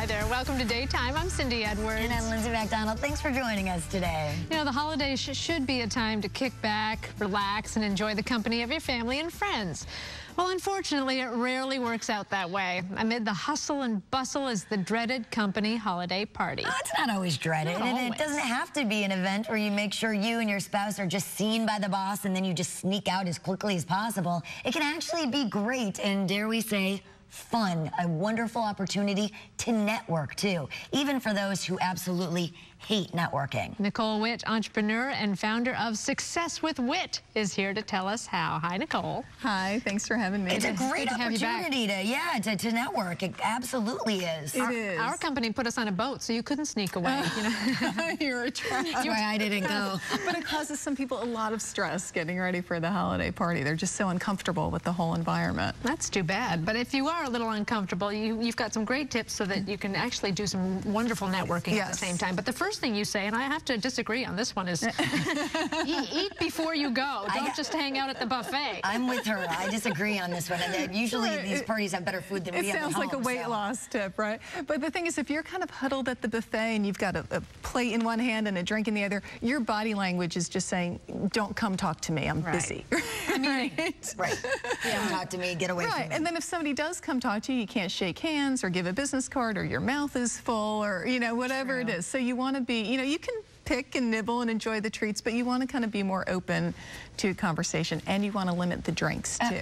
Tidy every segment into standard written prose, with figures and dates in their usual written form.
Hi there. Welcome to Daytime. I'm Cindy Edwards. And I'm Lindsay McDonald. Thanks for joining us today. You know, the holidays should be a time to kick back, relax, and enjoy the company of your family and friends. Well, unfortunately, it rarely works out that way. Amid the hustle and bustle is the dreaded company holiday party. Oh, it's not always dreaded. Not always. It doesn't have to be an event where you make sure you and your spouse are just seen by the boss and then you just sneak out as quickly as possible. It can actually be great and, dare we say, fun, a wonderful opportunity to network, too, even for those who absolutely hate networking. Nicole Witt, entrepreneur and founder of Success with Wit, is here to tell us how. Hi, Nicole. Hi, thanks for having me. It's a great to have you back. opportunity to network. It absolutely is. It is. Our company put us on a boat, so you couldn't sneak away. You know? You're a trap. That's why I didn't go. But it causes some people a lot of stress getting ready for the holiday party. They're just so uncomfortable with the whole environment. That's too bad. But if you are a little uncomfortable, you've got some great tips so that you can actually do some wonderful networking at the same time. But the first thing you say, and I have to disagree on this one, is eat before you go. Don't just hang out at the buffet. I'm with her. I disagree on this one. And usually these parties have better food than we have at home. It sounds like a weight loss tip, right? But the thing is, if you're kind of huddled at the buffet and you've got a plate in one hand and a drink in the other, your body language is just saying, don't come talk to me. I'm busy. Right. Don't talk to me. Get away from me. And then if somebody does come talk to you, you can't shake hands or give a business card, or your mouth is full, or, you know, whatever it is. So you want to be, you know, you can pick and nibble and enjoy the treats, but you want to kind of be more open to conversation, and you want to limit the drinks too.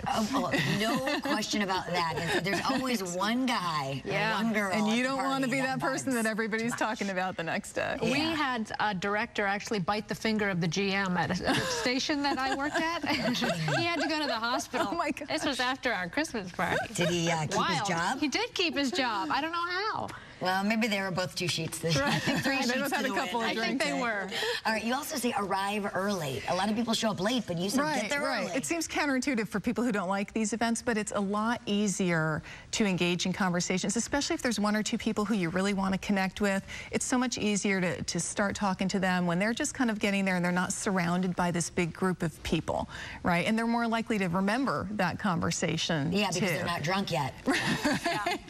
No question about that. There's always one guy, or one girl, and you don't want to be that person that everybody's talking about the next day. We had a director actually bite the finger of the GM at a station that I worked at. He had to go to the hospital. Oh my gosh. This was after our Christmas party. Did he keep his job? He did keep his job. I don't know how. Well, maybe they were both 2 sheets this year. I think 3 sheets. They both had a couple of drinks. I think they were. All right, you also say arrive early. A lot of people show up late, but you said get there early. It seems counterintuitive for people who don't like these events, but it's a lot easier to engage in conversations, especially if there's 1 or 2 people who you really want to connect with. It's so much easier to start talking to them when they're just kind of getting there and they're not surrounded by this big group of people, right? And they're more likely to remember that conversation, because they're not drunk yet.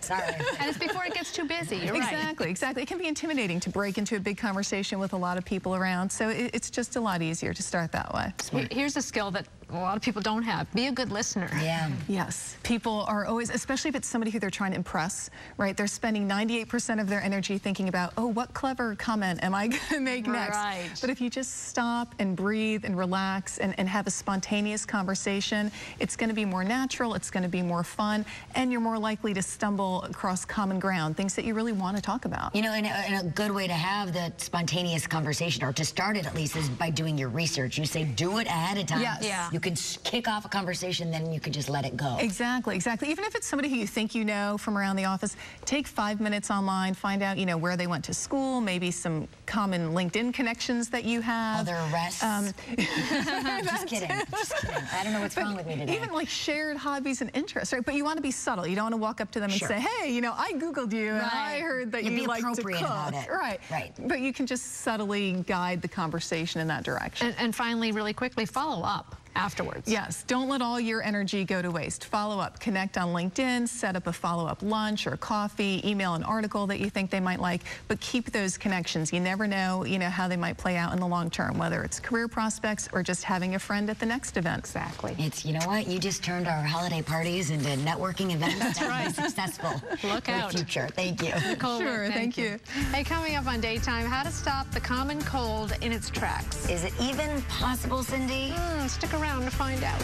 Sorry. And it's before it gets too busy. You're right. Exactly. It can be intimidating to break into a big conversation with a lot of people around, so it's just a lot easier to start that way. Here's a skill that a lot of people don't have. Be a good listener. Yeah. Yes. People are always, especially if it's somebody who they're trying to impress, right? They're spending 98% of their energy thinking about, oh, what clever comment am I going to make next? Right. But if you just stop and breathe and relax and have a spontaneous conversation, it's going to be more natural, it's going to be more fun, and you're more likely to stumble across common ground, things that you really want to talk about. You know, and a good way to have the spontaneous conversation, or to start it at least, is by doing your research. You say, do it ahead of time. Yes. Yeah. You can kick off a conversation, then you can just let it go. Exactly. Even if it's somebody who you think you know from around the office, take 5 minutes online, find out, you know, where they went to school, maybe some common LinkedIn connections that you have. Other arrests. Just kidding. I don't know what's wrong with me today. Even like shared hobbies and interests, right? But you want to be subtle. You don't want to walk up to them and say, hey, you know, I Googled you and I heard that you like to cook. About it. Right. But you can just subtly guide the conversation in that direction. And finally, really quickly, follow up afterwards. Yes, don't let all your energy go to waste. Follow up, connect on LinkedIn, set up a follow-up lunch or coffee, email an article that you think they might like, but keep those connections. You never know, you know, how they might play out in the long term, whether it's career prospects or just having a friend at the next event. Exactly. It's, you know what, you just turned our holiday parties into networking events. That's right. Be successful. Look out. For the future. Thank you. Nicole, sure, thank you. Hey, coming up on Daytime, how to stop the common cold in its tracks. Is it even possible, Cindy? Stick around to find out.